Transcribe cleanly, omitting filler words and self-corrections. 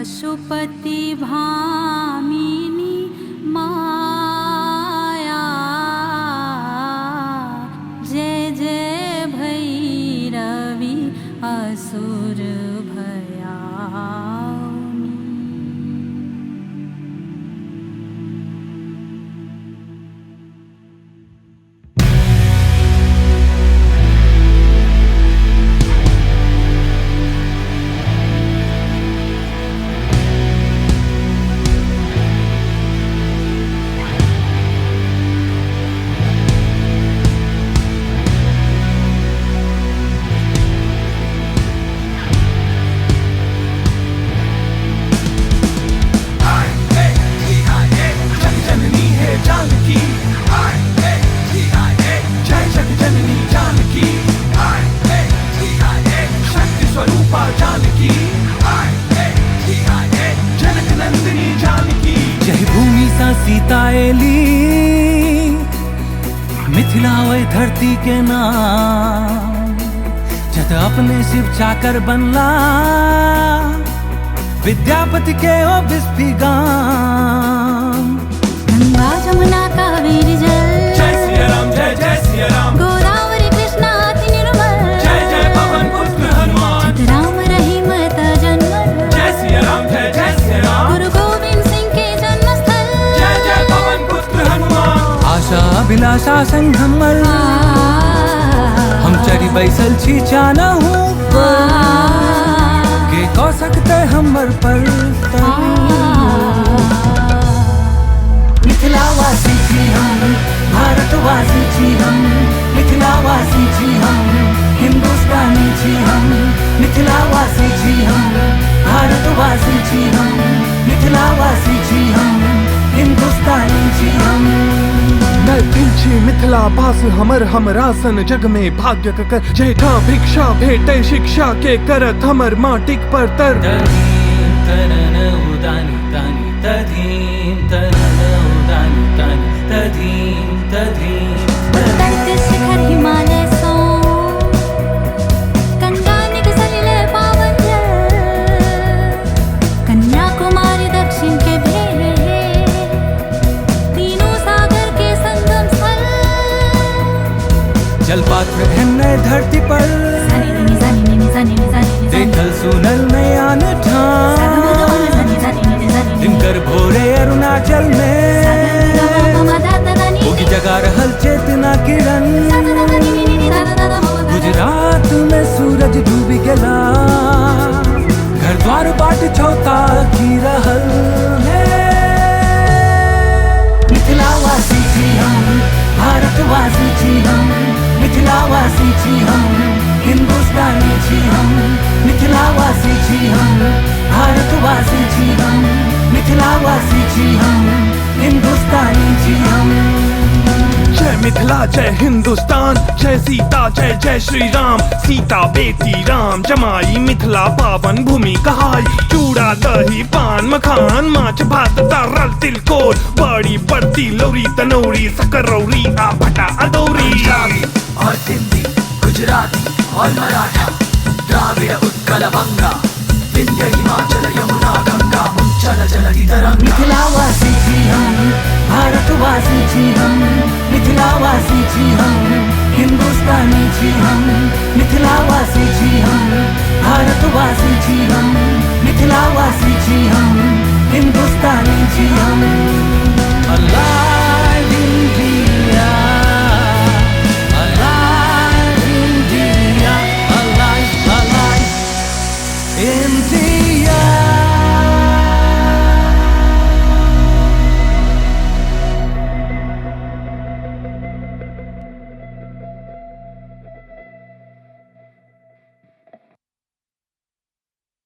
पशुपति भामिनी माया, जय जय भैरवी असुर भयाउनी। सीताएली मिथिला वही धरती के नाम, जत अपने शिव चाकर बनला विद्यापति के ओ बिस्फी गाम। गंगा जमुना कावेरी जल, जय सिया राम जय जय सिया राम, गोदावरी कृष्णा अति निर्मल, जय जय पवन पुत्र हनुमान, चित राम रहीम ता जन्म, जय सिया राम जय जय सिया राम, गुरु गोविंद सिंह के जन्मस्थल, जय जय पवन पुत्र हनुमान। आशा अभिलाषा संगमल, हम चरी बैसल छी चानहु के कह सकते हमर पर मिथिलावासी छी हम, भारतवासी छी हम, मिथिलावासी छी हम, हिंदुस्तानी छी हम, मिथिलावासी छी हम, भारतवासी छी हम, मिथिलावासी छी हम, हिंदुस्तानी छी हम। न पीछे मिथिला भास हमर हमरासन जग में भाग्य कर, जेठा भिक्षा भेटे शिक्षा के करत हमर माटिक पर तर। तदीम तनन उदानी तानी, तदीम तनन उदानी तानी, तदीम तदीम उत्तर शिखर हिमालय सो, गंगा निकसलिले पावन जल, कन्याकुमारी दक्षिण के भेद, तीनों सागर के संगम स्थल, जलपात्र है धरती पर, देखल सुनल में आन ठान, दिनकर भोरे अरुणाचल में होगी जगा रहल चेतना किरण, गुजरात में सूरज डूब गेला, घर द्वार बाट छौता की रहल है। मिथिलावासी छी हम, भारतवासी छी हम, मिथिलावासी छी हम, हिंदुस्तानी छी हम, मिथिलावासी छी हम, भारतवासी छी हम, मिथिलावासी छी हम, हिंदुस्तानी छी हम। जय मिथिला जय हिंदुस्तान, जय सीता जय जय श्री राम, सीता बेटी राम जमाई मिथिला पावन भूमि कहाई। चूड़ा दही पान मखान माछ भात तरल तिलकोर, बड़ी बड़ती लौरी तनौरी सकरौरी आ भटा अदौरी। और सिंधी गुजराती और मराठा, द्राविड़ उत्कल बंगा, विंध्य हिमाचल यमुना गंगा, उच्चल जलधि तरंगा। मिथिलावासी छी हम, भारतवासी छी हम, मिथिलावासी छी हम, हिंदुस्तानी छी हम, मिथिलावासी छी हम, भारतवासी छी हम, मिथिलावासी छी हम, हिंदुस्तानी छी हम। अल्लाह